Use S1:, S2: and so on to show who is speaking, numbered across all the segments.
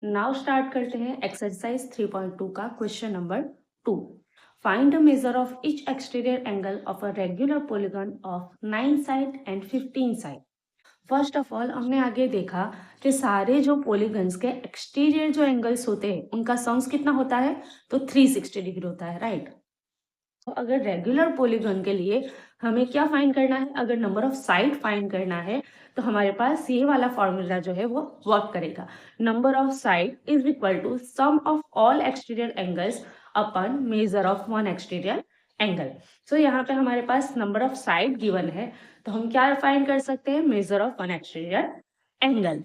S1: Now start करते हैं exercise 3.2 का question number 2। Find the major of each exterior angle of a regular polygon of 9 side and 15 side. First of all हमने आगे देखा कि सारे जो पॉलीगन्स के एक्सटीरियर जो एंगल्स होते हैं उनका सम्स कितना होता है, तो 360 डिग्री होता है, राइट। तो अगर रेगुलर पॉलीगन के लिए हमें क्या फाइंड करना है, अगर नंबर ऑफ साइड फाइंड करना है तो हमारे पास ये वाला फॉर्मूला जो है वो वर्क करेगा। Number of side is equal to sum of all exterior angles upon measure of one exterior angle. So यहाँ पे हमारे पास नंबर ऑफ साइड गिवन है, तो हम क्या फाइंड कर सकते हैं, measure of one exterior angle.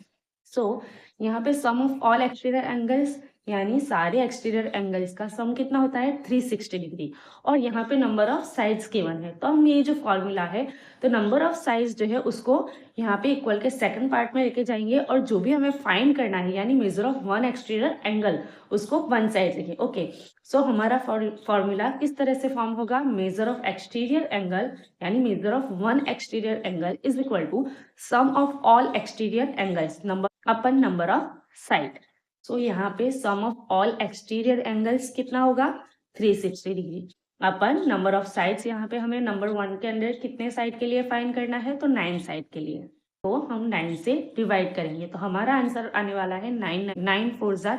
S1: So यहाँ पे sum of all exterior angles यानी सारे एक्सटीरियर एंगल्स का सम कितना होता है, 360 डिग्री। और यहाँ पे नंबर ऑफ साइड्स गिवन है, तो हम ये जो फॉर्मूला है, तो नंबर ऑफ साइड्स जो है उसको यहाँ पे इक्वल के सेकंड पार्ट में लेके जाएंगे और जो भी हमें फाइंड करना है यानी measure of one exterior angle उसको वन साइड लिखे। ओके, सो हमारा फॉर्मूला किस तरह से फॉर्म होगा, मेजर ऑफ एक्सटीरियर एंगल यानी measure of one exterior angle is equal to sum of all exterior angles number upon number of side. So यहाँ पे sum of all exterior angles कितना होगा, 360 degree upon number of sides. यहाँ पे हमें number 1 के अंदर कितने साइड के लिए फाइंड करना है, तो 9 साइड के लिए, तो हम 9 से डिवाइड करेंगे तो हमारा आंसर आने वाला है 9, 9 4 जा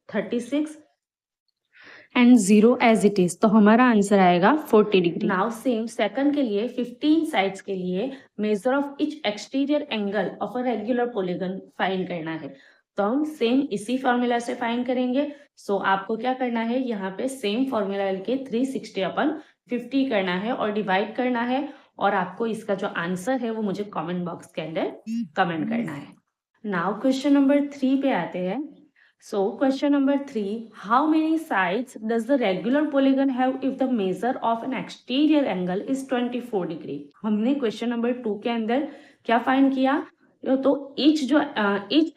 S1: 36 एंड 0 एज इट इज, तो हमारा आंसर आएगा 40 डिग्री। नाउ सेम सेकंड के लिए 15 साइड्स के लिए major of each exterior angle of a regular polygon find करना है, तो हम सेम इसी फॉर्मूला से फाइंड करेंगे। सो आपको क्या करना है, यहाँ पे सेम फॉर्मूला लेके 360 अपन 50 करना है और डिवाइड करना है, और आपको इसका जो आंसर है वो मुझे कमेंट बॉक्स के अंदर कमेंट करना है। नाउ क्वेश्चन नंबर 3 पे आते हैं। So question number 3, how many sides does the regular polygon have if the measure of an exterior angle is 24 degree? हमने क्वेश्चन नंबर 2 के अंदर क्या फाइंड किया, तो ईच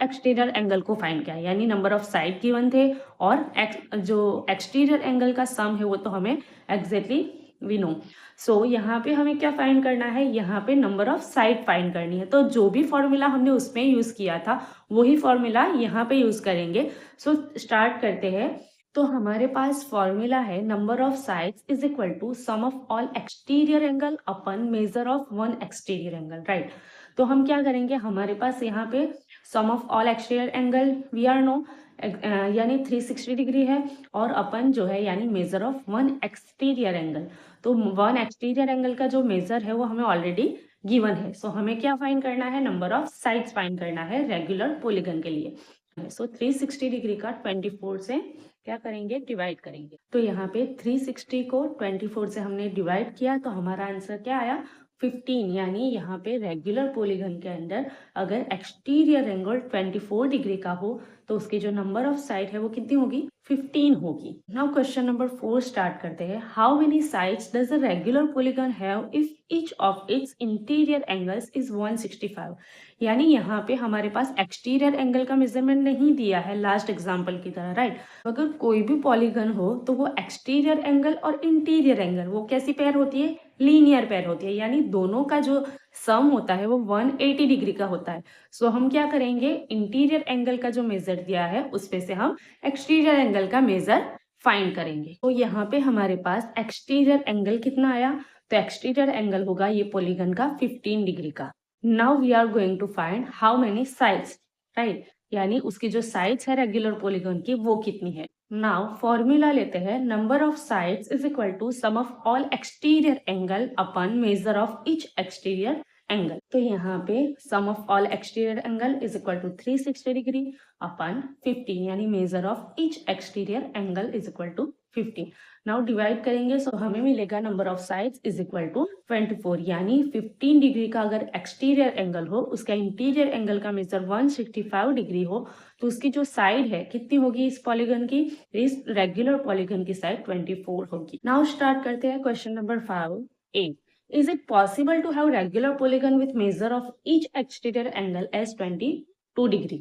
S1: एक्सटीरियर एंगल को फाइंड किया यानी नंबर ऑफ साइड गिवन थे और जो एक्सटीरियर एंगल का सम है वो तो हमें एग्जैक्टली वी नो। सो यहाँ पे हमें क्या फाइंड करना है, यहाँ पे नंबर ऑफ साइड फाइंड करनी है, तो जो भी फॉर्मूला हमने उसमें यूज किया था वही फॉर्मूला यहाँ पे यूज करेंगे। सो स्टार्ट करते हैं। तो हमारे पास फॉर्मूला है number of sides is equal to sum of all exterior angle upon measure of one exterior angle, right. तो हम क्या करेंगे, हमारे पास यहाँ पे sum of all exterior angle we are know यानी 360 डिग्री है, और अपन जो है यानी measure of one exterior angle, तो वन एक्सटीरियर एंगल का जो मेजर है वो हमें ऑलरेडी गिवन है। सो हमें क्या फाइंड करना है, नंबर ऑफ साइड्स फाइंड करना है रेगुलर पॉलीगन के लिए। सो 360 डिग्री का 24 से क्या करेंगे, डिवाइड करेंगे, तो यहाँ पे 360 को 24 से हमने डिवाइड किया तो हमारा आंसर क्या आया, 15। यानी यहाँ पे रेगुलर पॉलीगन के अंदर अगर एक्सटीरियर एंगल 24 डिग्री का हो तो उसकी जो नंबर ऑफ साइड है वो कितनी होगी, 15 होगी। नाउ क्वेश्चन नंबर 4 स्टार्ट करते हैं। How many sides does a regular polygon have if each of its interior angles is 165। यानी यहाँ पे हमारे पास एक्सटीरियर एंगल का मेजरमेंट नहीं दिया है लास्ट एग्जाम्पल की तरह, राइट। अगर कोई भी पॉलीगन हो तो वो एक्सटीरियर एंगल और इंटीरियर एंगल वो कैसी पेयर होती है, लीनियर पेयर होती है, यानी दोनों का जो सम होता है वो 180 डिग्री का होता है। सो हम क्या करेंगे, इंटीरियर एंगल का जो मेजर दिया है उसपे से हम एक्सटीरियर एंगल का मेजर फाइंड करेंगे। तो यहाँ पे हमारे पास एक्सटीरियर एंगल कितना आया, तो एक्सटीरियर एंगल होगा ये पॉलीगन का 15 डिग्री का। Now we are going to find how many sides, right, यानी उसकी जो साइड्स है रेगुलर पॉलीगन की वो कितनी है। नाउ फॉर्मूला लेते हैं, number of sides is equal to sum of all exterior angle upon measure of each exterior angle. तो यहाँ पे sum of all exterior angle is equal to 360 degree upon 15 यानी measure of each exterior angle is equal to 15। Now divide करेंगे so हमें मिलेगा number of sides is equal to 24, यानी 15 degree का अगर एक्सटीरियर एंगल हो उसका इंटीरियर एंगल का मेजर 165 डिग्री हो तो उसकी जो साइड है कितनी होगी इस पॉलीगन की, इस रेगुलर पॉलीगन की साइड 24 होगी। नाउ स्टार्ट करते हैं question number 5A। Is it possible to have regular polygon with measure of each exterior angle as 22 degree.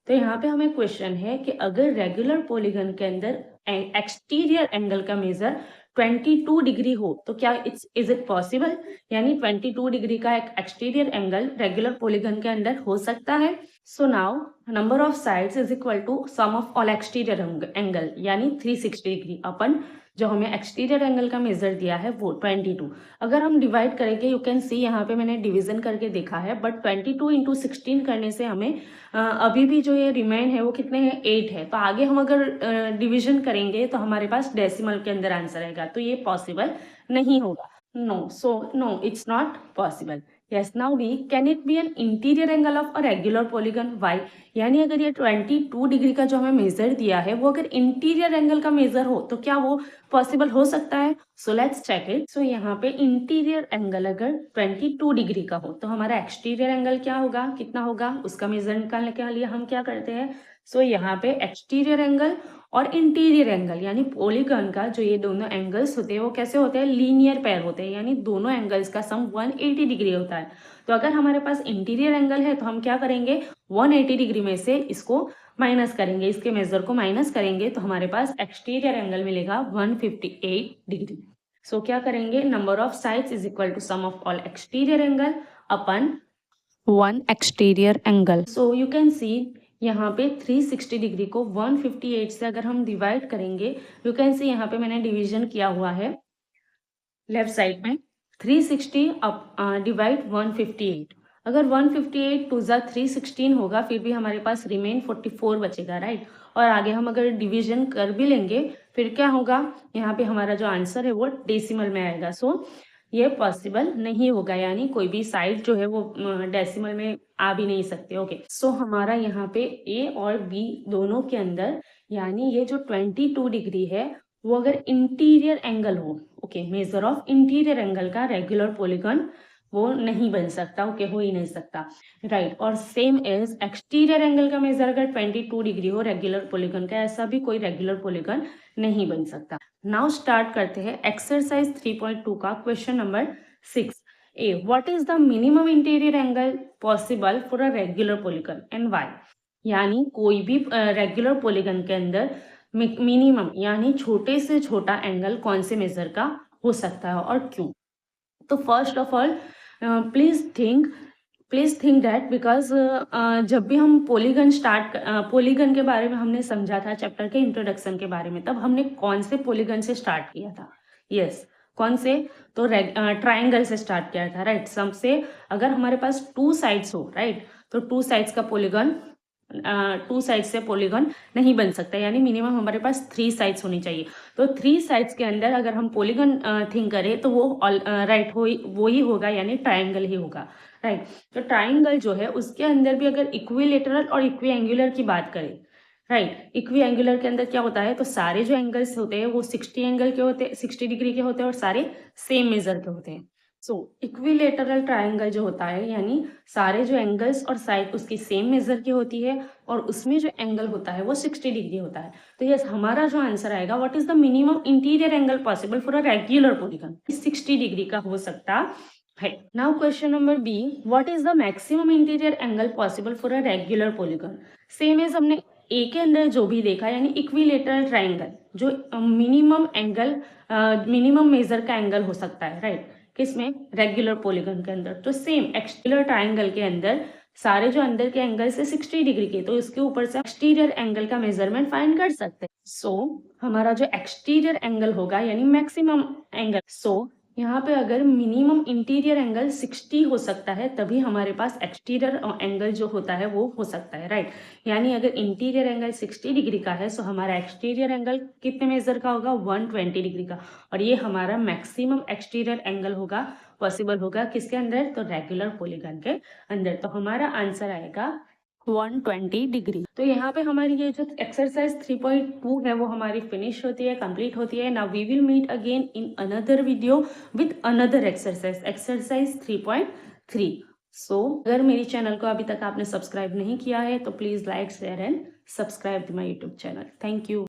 S1: तो यहाँ पे हमें क्वेश्चन है कि अगर रेगुलर पॉलीगन के अंदर एक्सटीरियर एंगल का मेजर 22 डिग्री हो तो क्या इज इट पॉसिबल, यानी 22 डिग्री का एक एक्सटीरियर एंगल रेगुलर पॉलीगन के अंदर हो सकता है। So now number of sides is equal to sum of all exterior angle यानी 360 डिग्री अपन जो हमें एक्सटीरियर एंगल का मेजर दिया है वो 22। अगर हम डिवाइड करेंगे, यू कैन सी यहाँ पे मैंने डिवीजन करके देखा है, बट 22 इंटू 16 करने से हमें अभी भी जो ये रिमेन है वो कितने हैं, 8 है। तो आगे हम अगर डिवीजन करेंगे तो हमारे पास डेसिमल के अंदर आंसर आएगा, तो ये पॉसिबल नहीं होगा। No, so no, it's not possible. Yes, now D, can it be an interior angle of a regular polygon? Why? यानी अगर ये 22 डिग्री का जो हमें मेजर दिया है वो अगर इंटीरियर एंगल का मेजर हो तो क्या वो पॉसिबल हो सकता है? So let's check it. So यहाँ पे इंटीरियर एंगल अगर 22 डिग्री का हो तो हमारा एक्सटीरियर एंगल क्या होगा, कितना होगा, उसका मेजर निकालने के लिए हम क्या करते हैं, सो यहाँ पे एक्सटीरियर एंगल और इंटीरियर एंगल यानी पॉलीगन का जो ये दोनों एंगल्स होते हैं वो कैसे होते हैं, लीनियर पेयर होते हैं, यानी दोनों एंगल्स का सम 180 डिग्री होता है। तो अगर हमारे पास इंटीरियर एंगल है तो हम क्या करेंगे, 180 डिग्री में से इसको माइनस करेंगे, इसके मेजर को माइनस करेंगे तो हमारे पास एक्सटीरियर एंगल मिलेगा 158 डिग्री। सो क्या करेंगे, number of sides is equal to sum of all exterior angle अपन 1 exterior angle. So you can see यहाँ पे 360 डिग्री को 158 से अगर हम डिवाइड करेंगे, यू कैन सी यहाँ पे मैंने डिवीजन किया हुआ है लेफ्ट साइड में, 360 डिवाइड 158। अगर 158 टू ज़ा 316 होगा फिर भी हमारे पास रिमेन 44 बचेगा, राइट। और आगे हम अगर डिवीजन कर भी लेंगे फिर क्या होगा, यहाँ पे हमारा जो आंसर है वो डेसिमल में आएगा। सो ये पॉसिबल नहीं होगा, यानी कोई भी साइड जो है वो डेसिमल में आ भी नहीं सकते। ओके, सो हमारा यहाँ पे ए और बी दोनों के अंदर यानी ये जो 22 डिग्री है वो अगर इंटीरियर एंगल हो, okay, measure of interior angle का रेगुलर पॉलीगन वो नहीं बन सकता, ओके, हो ही नहीं सकता, राइट। और सेम एज एक्सटीरियर एंगल का मेजर अगर 22 डिग्री हो रेगुलर पॉलीगन का, ऐसा भी कोई रेगुलर पॉलीगन नहीं बन सकता। नाउ स्टार्ट करते हैं एक्सरसाइज 3.2 का question number 6। A, what is the minimum interior angle possible for a regular polygon and why? यानी कोई भी रेगुलर पॉलीगन के अंदर मिनिमम यानी छोटे से छोटा एंगल कौन से मेजर का हो सकता है और क्यों? तो first of all please think that because जब भी हम पॉलीगन के बारे में हमने समझा था चैप्टर के इंट्रोडक्शन के बारे में, तब हमने कौन से पॉलीगन से स्टार्ट किया था? यस, कौन से? तो ट्राइंगल से स्टार्ट किया था, राइट। सबसे अगर हमारे पास 2 साइड्स हो, राइट, तो 2 साइड्स का पॉलीगन 2 साइड से पॉलीगन नहीं बन सकता, यानी मिनिमम हमारे पास 3 साइड्स होनी चाहिए। तो 3 साइड्स के अंदर अगर हम पॉलीगन थिंक करें तो वो राइट वो ही होगा, यानी ट्राइंगल ही होगा, राइट। तो ट्राइंगल जो है उसके अंदर भी अगर इक्विलेटरल और इक्विएंगुलर की बात करें, राइट, इक्विएंगुलर के अंदर क्या होता है, तो सारे जो एंगल्स होते हैं वो 60 डिग्री के होते हैं और सारे सेम मेजर के होते हैं। सो इक्विलेटरल ट्राइंगल जो होता है यानी सारे जो एंगल्स और साइड उसकी सेम मेजर की होती है और उसमें जो एंगल होता है वो 60 डिग्री होता है। तो यस, हमारा जो आंसर आएगा, what is the minimum interior angle possible for a regular polygon, 60 degree का हो सकता है। Now question number B, what is the maximum interior angle possible for a regular polygon? Same as हमने A के अंदर जो भी देखा, यानी इक्विलेटरल ट्राइंगल जो मिनिमम मेजर का एंगल हो सकता है, राइट, किसमें? रेगुलर पॉलीगन के अंदर। तो सेम एक्सटीरियर ट्राइंगल के अंदर सारे जो अंदर के एंगल से 60 डिग्री के, तो इसके ऊपर से एक्सटीरियर एंगल का मेजरमेंट फाइंड कर सकते हैं। सो हमारा जो एक्सटीरियर एंगल होगा यानी मैक्सिमम एंगल, सो यहाँ पे अगर मिनिमम इंटीरियर एंगल 60 हो सकता है तभी हमारे पास एक्सटीरियर एंगल जो होता है वो हो सकता है, राइट। यानी अगर इंटीरियर एंगल 60 डिग्री का है तो हमारा एक्सटीरियर एंगल कितने मेजर का होगा? 120 डिग्री का, और ये हमारा मैक्सिमम एक्सटीरियर एंगल होगा, पॉसिबल होगा किसके अंदर? तो रेगुलर पॉलीगन के अंदर। तो हमारा आंसर आएगा 120 डिग्री। तो यहाँ पे हमारी ये जो एक्सरसाइज 3.2 है वो हमारी फिनिश होती है, कंप्लीट होती है। Now we will meet again in another video with another exercise 3.3। So अगर मेरी चैनल को अभी तक आपने सब्सक्राइब नहीं किया है तो please like, share and subscribe my YouTube channel. Thank you.